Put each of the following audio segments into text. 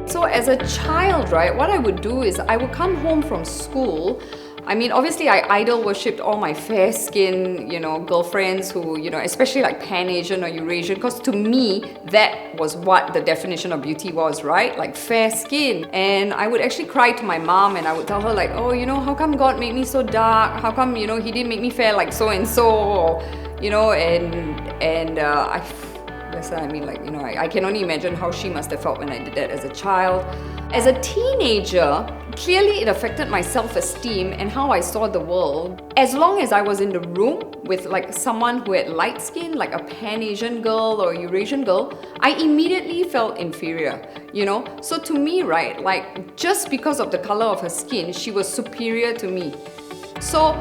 So as a child, right, what I would do is I would come home from school. I mean, obviously I idol worshipped all my fair skin, girlfriends who, especially like Pan-Asian or Eurasian, because to me, that was what the definition of beauty was, right? Like fair skin. And I would actually cry to my mom and I would tell her like, oh, how come God made me so dark? How come, He didn't make me fair like so-and-so? Or, listen, I can only imagine how she must have felt when I did that as a child. As a teenager, clearly it affected my self-esteem and how I saw the world. As long as I was in the room with like someone who had light skin, like a Pan-Asian girl or Eurasian girl, I immediately felt inferior, So to me, right, like just because of the color of her skin, she was superior to me. So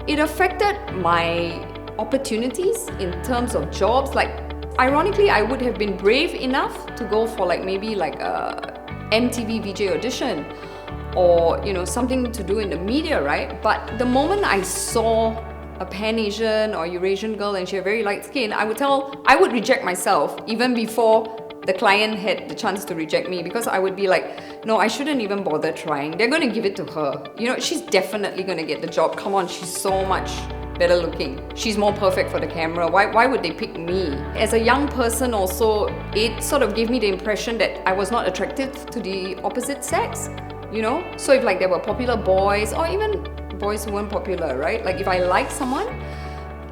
it affected my opportunities in terms of jobs. Like, ironically, I would have been brave enough to go for maybe a MTV VJ audition or something to do in the media, right? But the moment I saw a Pan-Asian or Eurasian girl and she had very light skin, I would reject myself even before the client had the chance to reject me, because I would be like, no, I shouldn't even bother trying. They're going to give it to her. She's definitely going to get the job. Come on, she's so much better looking. She's more perfect for the camera. Why would they pick me? As a young person also, it sort of gave me the impression that I was not attractive to the opposite sex, So if there were popular boys or even boys who weren't popular, right? Like if I liked someone,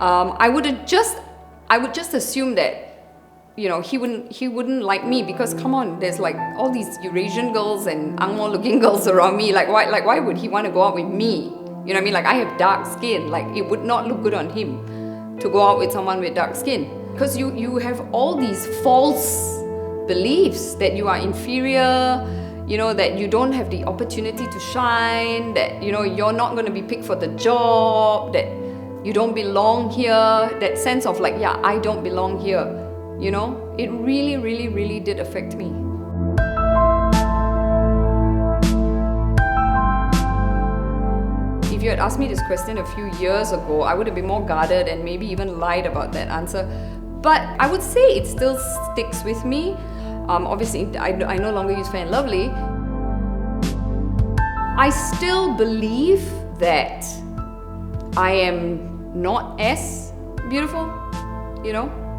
I would just assume that he wouldn't like me, because come on, there's all these Eurasian girls and Ang Moh looking girls around me. Why would he want to go out with me? You know what I mean? I have dark skin. It would not look good on him to go out with someone with dark skin. Because you have all these false beliefs that you are inferior, that you don't have the opportunity to shine, that, you're not going to be picked for the job, that you don't belong here, that sense of I don't belong here, It really, really, really did affect me. If you had asked me this question a few years ago, I would have been more guarded and maybe even lied about that answer. But I would say it still sticks with me. Obviously, I no longer use Fair and Lovely. I still believe that I am not as beautiful,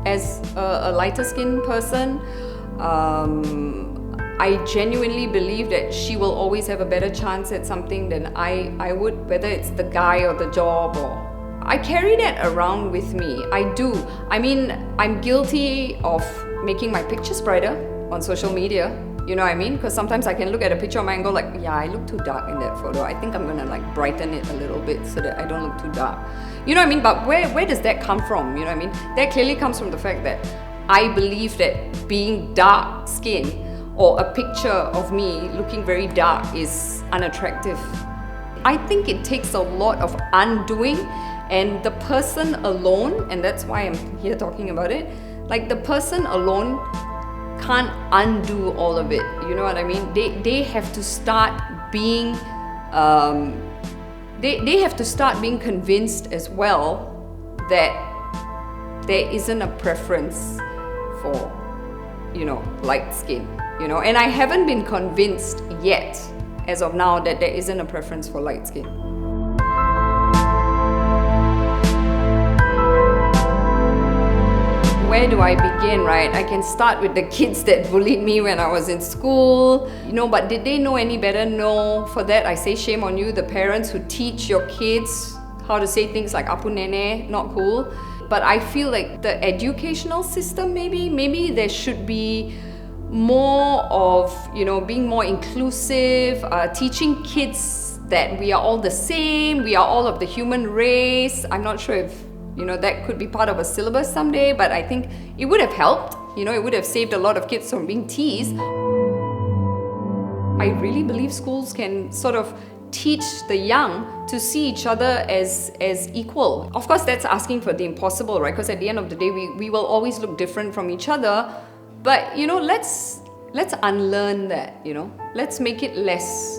as a lighter skinned person. I genuinely believe that she will always have a better chance at something than I would, whether it's the guy or the job. Or I carry that around with me. I do. I mean, I'm guilty of making my pictures brighter on social media. You know what I mean? Because sometimes I can look at a picture of mine and go yeah, I look too dark in that photo. I think I'm gonna brighten it a little bit so that I don't look too dark. You know what I mean? But where does that come from? You know what I mean? That clearly comes from the fact that I believe that being dark skinned or a picture of me looking very dark is unattractive. I think it takes a lot of undoing, and the person alone, and that's why I'm here talking about it, the person alone can't undo all of it. You know what I mean? They have to start being they have to start being convinced as well that there isn't a preference for light skin. And I haven't been convinced yet, as of now, that there isn't a preference for light skin. Where do I begin, right? I can start with the kids that bullied me when I was in school, but did they know any better? No. For that, I say shame on you, the parents who teach your kids how to say things like Apu Nene, not cool. But I feel like the educational system, maybe there should be more of, being more inclusive, teaching kids that we are all the same, we are all of the human race. I'm not sure if, that could be part of a syllabus someday, but I think it would have helped. It would have saved a lot of kids from being teased. I really believe schools can sort of teach the young to see each other as equal. Of course, that's asking for the impossible, right? Because at the end of the day, we will always look different from each other. But let's unlearn that. Let's make it less